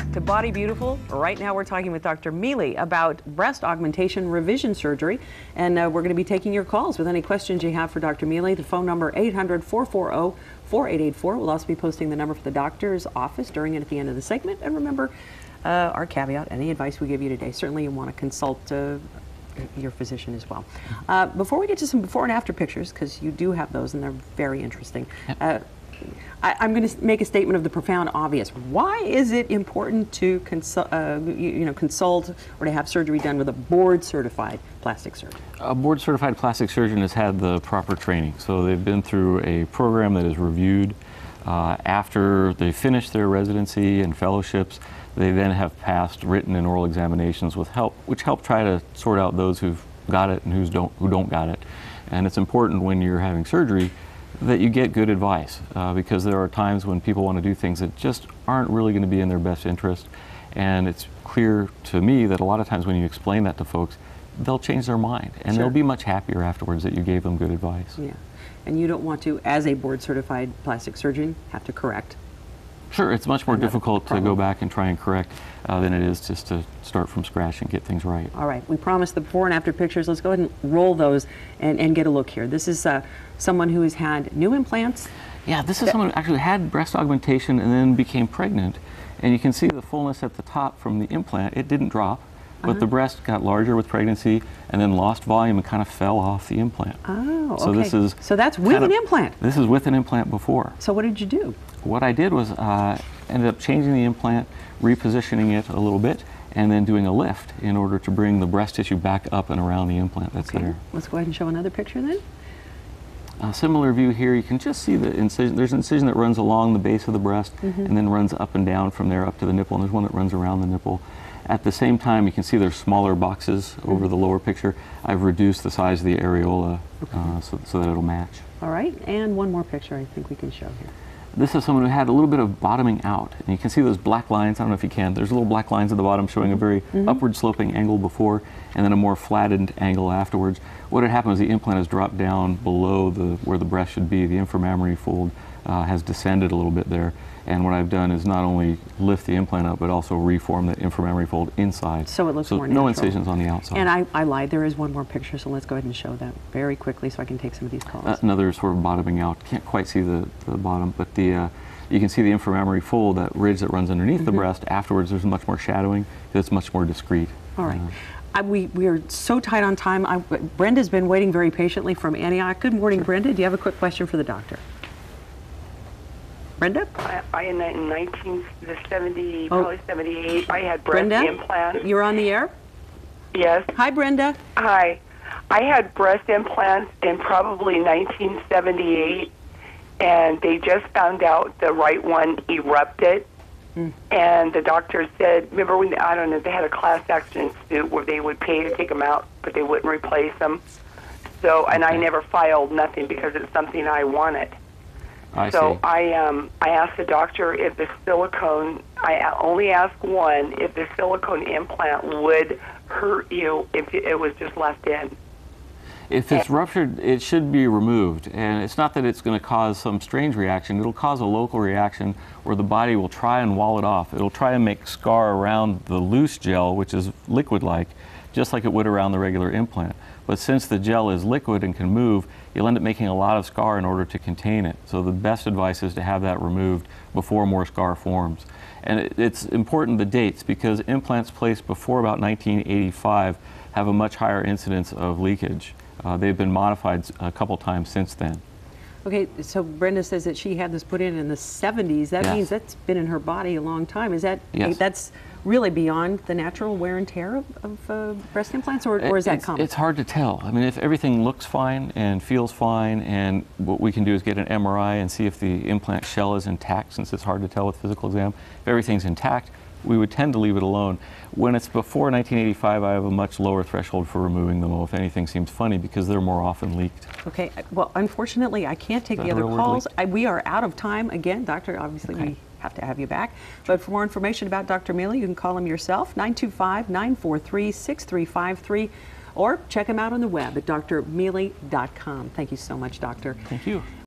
back to Body Beautiful. Right now we're talking with Dr. Mealy about breast augmentation revision surgery, and we're going to be taking your calls with any questions you have for Dr. Mealy. The phone number 800-440-4884. We'll also be posting the number for the doctor's office during and at the end of the segment. And remember, our caveat, any advice we give you today, certainly you want to consult your physician as well. Before we get to some before and after pictures, because you do have those and they're very interesting, I'm going to make a statement of the profound obvious. Why is it important to consult or to have surgery done with a board-certified plastic surgeon? A board-certified plastic surgeon has had the proper training, so they've been through a program that is reviewed. After they finish their residency and fellowships, they then have passed written and oral examinations with help, which help try to sort out those who've got it and who don't got it. And it's important when you're having surgery that you get good advice, because there are times when people want to do things that just aren't really going to be in their best interest. And it's clear to me that a lot of times when you explain that to folks, they'll change their mind and Sure. they'll be much happier afterwards that you gave them good advice. Yeah, and you don't want to, as a board-certified plastic surgeon, have to correct. Sure, it's much more difficult to go back and try and correct than it is just to start from scratch and get things right. All right, we promised the before and after pictures. Let's go ahead and roll those and get a look here. This is someone who has had new implants. Yeah, this is someone who actually had breast augmentation and then became pregnant. And you can see the fullness at the top from the implant. It didn't drop, but the breast got larger with pregnancy and then lost volume and kind of fell off the implant. Oh, okay. So this is so that's with an implant. This is with an implant before. So what did you do? What I did was ended up changing the implant, repositioning it a little bit, and then doing a lift in order to bring the breast tissue back up and around the implant that's there. Let's go ahead and show another picture then. A similar view here, you can just see the incision. There's an incision that runs along the base of the breast and then runs up and down from there up to the nipple, and there's one that runs around the nipple. At the same time, you can see there's smaller boxes over the lower picture. I've reduced the size of the areola so that it'll match. All right, and one more picture I think we can show here. This is someone who had a little bit of bottoming out, and you can see those black lines. I don't know if you can. There's little black lines at the bottom showing a very upward sloping angle before and then a more flattened angle afterwards. What had happened is the implant has dropped down below where the breast should be. The inframammary fold has descended a little bit there, and what I've done is not only lift the implant up but also reform the inframammary fold inside. So it looks more natural. No incisions on the outside. And I lied, there is one more picture, so let's go ahead and show that very quickly so I can take some of these calls. Another sort of bottoming out. Can't quite see the bottom, but you can see the inframammary fold, that ridge that runs underneath the breast. Afterwards, there's much more shadowing. It's much more discreet. All right. We are so tight on time. Brenda's been waiting very patiently from Antioch. Good morning, Brenda. Do you have a quick question for the doctor? Brenda? I in 1970, probably 78, I had breast Brenda, implants. You're on the air? Yes. Hi, Brenda. Hi. I had breast implants in probably 1978, and they just found out the right one erupted. And the doctor said, remember when, I don't know, they had a class action suit where they would pay to take them out, but they wouldn't replace them. So, and I never filed nothing because it's something I wanted. I asked the doctor if the silicone, I only asked one, if the silicone implant would hurt you if it was just left in. If it's ruptured, it should be removed. And it's not that it's going to cause some strange reaction. It'll cause a local reaction where the body will try and wall it off. It'll try and make scar around the loose gel, which is liquid-like, just like it would around the regular implant. But since the gel is liquid and can move, you'll end up making a lot of scar in order to contain it. So the best advice is to have that removed before more scar forms. And it's important the dates, because implants placed before about 1985 have a much higher incidence of leakage. They've been modified a couple times since then. Okay, so Brenda says that she had this put in the 70s. That means that's been in her body a long time. Is that that's really beyond the natural wear and tear of breast implants, or is that common? It's hard to tell. I mean, if everything looks fine and feels fine, and what we can do is get an MRI and see if the implant shell is intact, since it's hard to tell with physical exam. If everything's intact, we would tend to leave it alone. When it's before 1985, I have a much lower threshold for removing them, if anything seems funny, because they're more often leaked. Okay, well, unfortunately, I can't take the other calls. We are out of time. Again, doctor, obviously we have to have you back. But for more information about Dr. Mealy, you can call him yourself, 925-943-6353, or check him out on the web at drmealy.com. Thank you so much, doctor. Thank you.